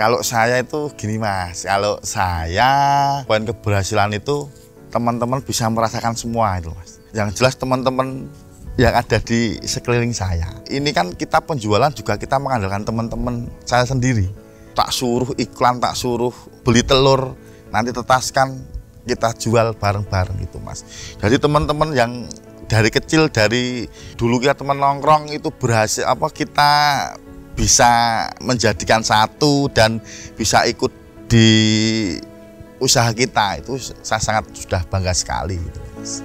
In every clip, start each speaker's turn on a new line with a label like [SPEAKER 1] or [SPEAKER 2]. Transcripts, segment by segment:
[SPEAKER 1] Kalau saya itu gini Mas, kalau saya poin keberhasilan itu teman-teman bisa merasakan semua itu Mas. Yang jelas teman-teman yang ada di sekeliling saya. Ini kan kita penjualan juga kita mengandalkan teman-teman saya sendiri. Tak suruh iklan, tak suruh beli telur, nanti tetaskan kita jual bareng-bareng gitu Mas. Jadi teman-teman yang dari kecil, dari dulu kita teman nongkrong itu berhasil kita bisa menjadikan satu dan bisa ikut di usaha kita, itu saya sangat sudah bangga sekali gitu, Mas.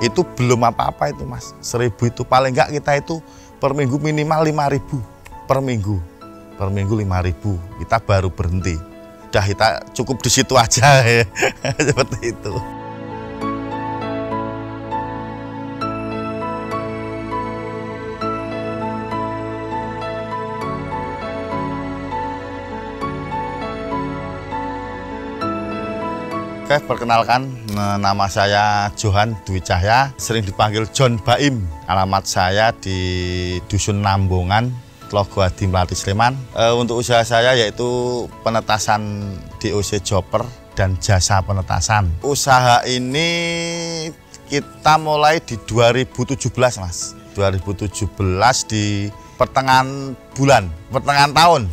[SPEAKER 1] Itu belum apa-apa itu Mas, 1.000 itu paling enggak kita itu per minggu minimal 5.000 per minggu 5.000 kita baru berhenti. Udah kita cukup di situ aja ya. Seperti itu. Oke, perkenalkan, nama saya Johan Dwi Cahya, sering dipanggil John Baim. Alamat saya di Dusun Nambongan, Tlogowadi, Melati, Sleman. Untuk usaha saya yaitu penetasan DOC Joper dan jasa penetasan. Usaha ini kita mulai di 2017 Mas. 2017 di pertengahan tahun.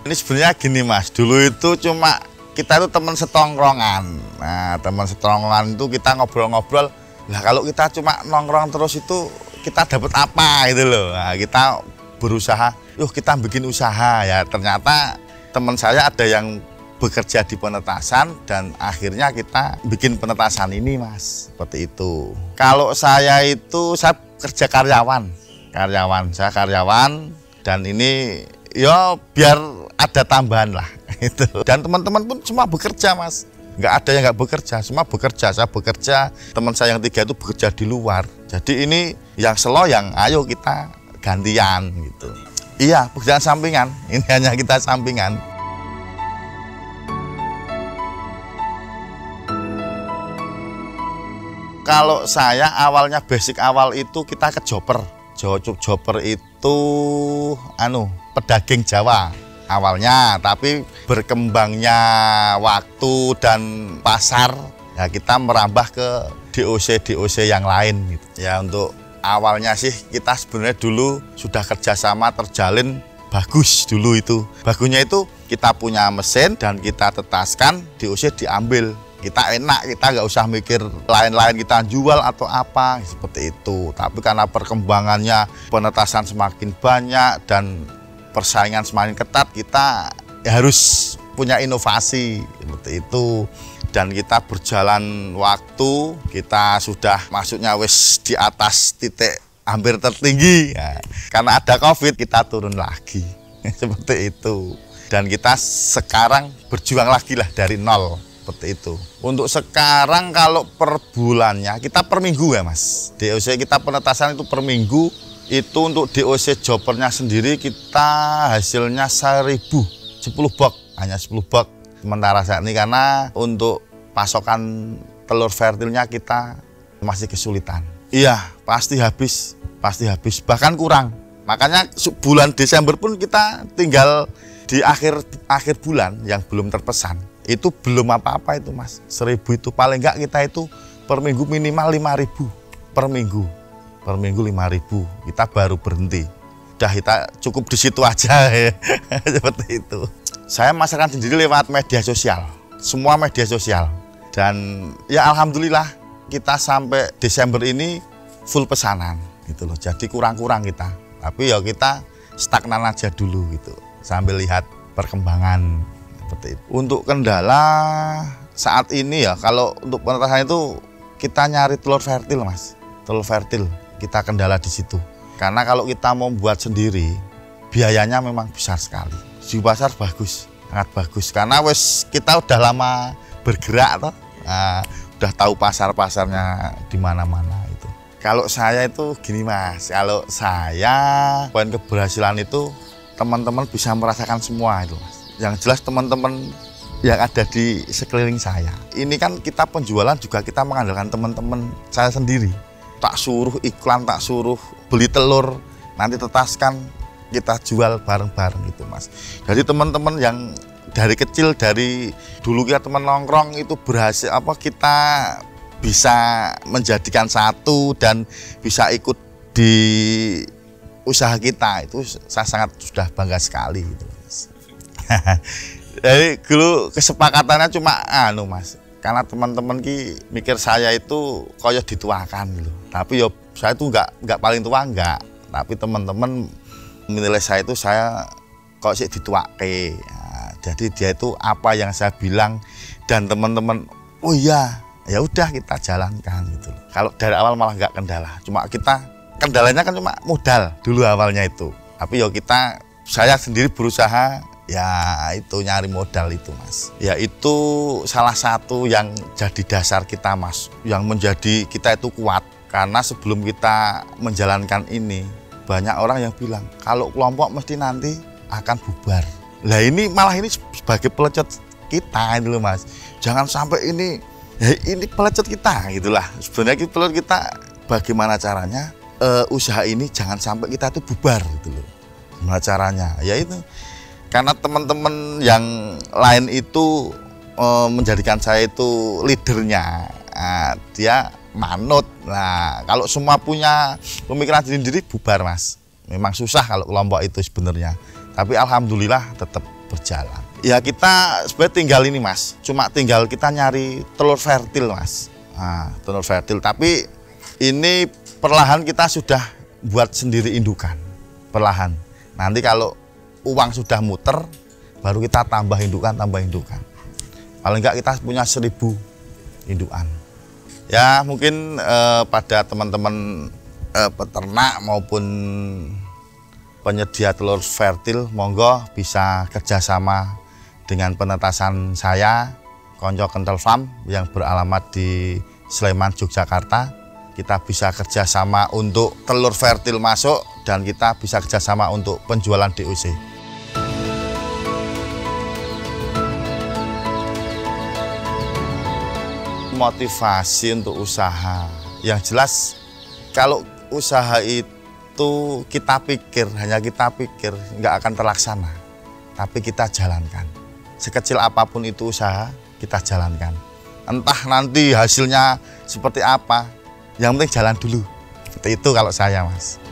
[SPEAKER 1] Ini sebenarnya gini Mas, dulu itu cuma kita itu teman setongkrongan. Nah, teman setongkrongan itu kita ngobrol-ngobrol. Nah, kalau kita cuma nongkrong terus itu kita dapat apa gitu loh. Nah, kita berusaha, yuk kita bikin usaha ya. Ternyata teman saya ada yang bekerja di penetasan dan akhirnya kita bikin penetasan ini Mas. Seperti itu. Kalau saya itu saya kerja karyawan. Saya karyawan dan ini ya biar ada tambahan lah. Itu. Dan teman-teman pun semua bekerja Mas, nggak ada yang nggak bekerja, semua bekerja. Saya bekerja, teman saya yang 3 itu bekerja di luar. Jadi ini yang selo yang ayo kita gantian gitu. Iya, pekerjaan sampingan, ini hanya kita sampingan. Kalau saya awalnya basic awal itu kita ke joper. Joper itu pedaging Jawa awalnya, tapi berkembangnya waktu dan pasar ya kita merambah ke DOC yang lain gitu. Ya untuk awalnya sih kita sebenarnya dulu sudah kerjasama terjalin bagus dulu itu. Bagusnya itu kita punya mesin dan kita tetaskan, DOC diambil. Kita enak, kita nggak usah mikir lain-lain kita jual atau apa seperti itu. Tapi karena perkembangannya penetasan semakin banyak dan persaingan semakin ketat, kita harus punya inovasi seperti itu. Dan kita berjalan waktu, kita sudah masuknya wis di atas titik hampir tertinggi ya. Karena ada COVID kita turun lagi seperti itu. Dan kita sekarang berjuang lagi lah dari nol seperti itu. Untuk sekarang kalau per bulannya kita per minggu ya Mas. DOC kita penetasan itu per minggu. Itu untuk DOC jopernya sendiri kita hasilnya 1.000, 10 box, hanya 10 box. Sementara saat ini karena untuk pasokan telur fertilnya kita masih kesulitan. Iya, pasti habis, bahkan kurang. Makanya bulan Desember pun kita tinggal di akhir bulan yang belum terpesan. Itu belum apa-apa itu Mas. 1.000 itu paling enggak kita itu per minggu minimal 5.000 per minggu. Per minggu 5.000 kita baru berhenti. Udah kita cukup di situ aja ya. Seperti itu. Saya masarkan sendiri lewat media sosial, semua media sosial. Dan ya alhamdulillah kita sampai Desember ini full pesanan gitu loh. Jadi kurang-kurang kita. Tapi ya kita stagnan aja dulu gitu sambil lihat perkembangan seperti itu. Untuk kendala saat ini ya kalau untuk penetasan itu kita nyari telur fertil Mas. Telur fertil. Kita kendala di situ. Karena kalau kita mau buat sendiri, biayanya memang besar sekali. Di pasar bagus, sangat bagus. Karena kita udah lama bergerak toh. Nah, udah tahu pasar-pasarnya di mana-mana itu. Kalau saya itu gini Mas, kalau saya poin keberhasilan itu teman-teman bisa merasakan semua itu Mas. Yang jelas teman-teman yang ada di sekeliling saya. Ini kan kita penjualan juga kita mengandalkan teman-teman saya sendiri. tak suruh iklan, tak suruh beli telur, nanti tetaskan kita jual bareng-bareng itu Mas. Jadi teman-teman yang dari kecil, dari dulu kita teman nongkrong itu berhasil kita bisa menjadikan satu dan bisa ikut di usaha kita, itu saya sangat sudah bangga sekali gitu Mas. Jadi dulu kesepakatannya cuma Mas, karena teman-teman mikir saya itu koyo dituakan gitu. Tapi yo saya itu nggak paling tua enggak, tapi teman-teman menilai saya itu saya kok sih dituake. Nah, jadi dia itu apa yang saya bilang dan teman-teman oh iya ya udah kita jalankan gitu. Kalau dari awal malah nggak kendala, cuma kita kendalanya kan cuma modal dulu awalnya itu. Tapi yo saya sendiri berusaha ya itu nyari modal itu Mas. Ya itu salah satu yang jadi dasar kita Mas, yang menjadi kita itu kuat. Karena sebelum kita menjalankan ini banyak orang yang bilang kalau kelompok mesti nanti akan bubar. Lah ini malah ini sebagai pelecet kita itu loh Mas. Jangan sampai ini pelecet kita gitulah. Sebenarnya pelecet kita bagaimana caranya usaha ini jangan sampai kita itu bubar gitu loh. Gimana caranya? Ya itu karena teman-teman yang lain itu menjadikan saya itu leadernya. Nah, dia manut. Nah, kalau semua punya pemikiran sendiri bubar Mas. Memang susah kalau kelompok itu sebenarnya. Tapi alhamdulillah tetap berjalan. Ya kita sebenarnya tinggal ini Mas. Cuma tinggal kita nyari telur fertil Mas. Nah, telur fertil. Tapi ini perlahan kita sudah buat sendiri indukan. Perlahan. Nanti kalau uang sudah muter, baru kita tambah indukan. Paling enggak kita punya 1000 indukan. Ya mungkin pada teman-teman peternak maupun penyedia telur fertil, monggo bisa kerjasama dengan penetasan saya, Konco Kentel Farm yang beralamat di Sleman, Yogyakarta. Kita bisa kerjasama untuk telur fertil masuk dan kita bisa kerjasama untuk penjualan DOC. Motivasi untuk usaha yang jelas, kalau usaha itu hanya kita pikir nggak akan terlaksana, tapi kita jalankan. Sekecil apapun itu usaha kita jalankan, entah nanti hasilnya seperti apa, yang penting jalan dulu. Seperti itu kalau saya Mas.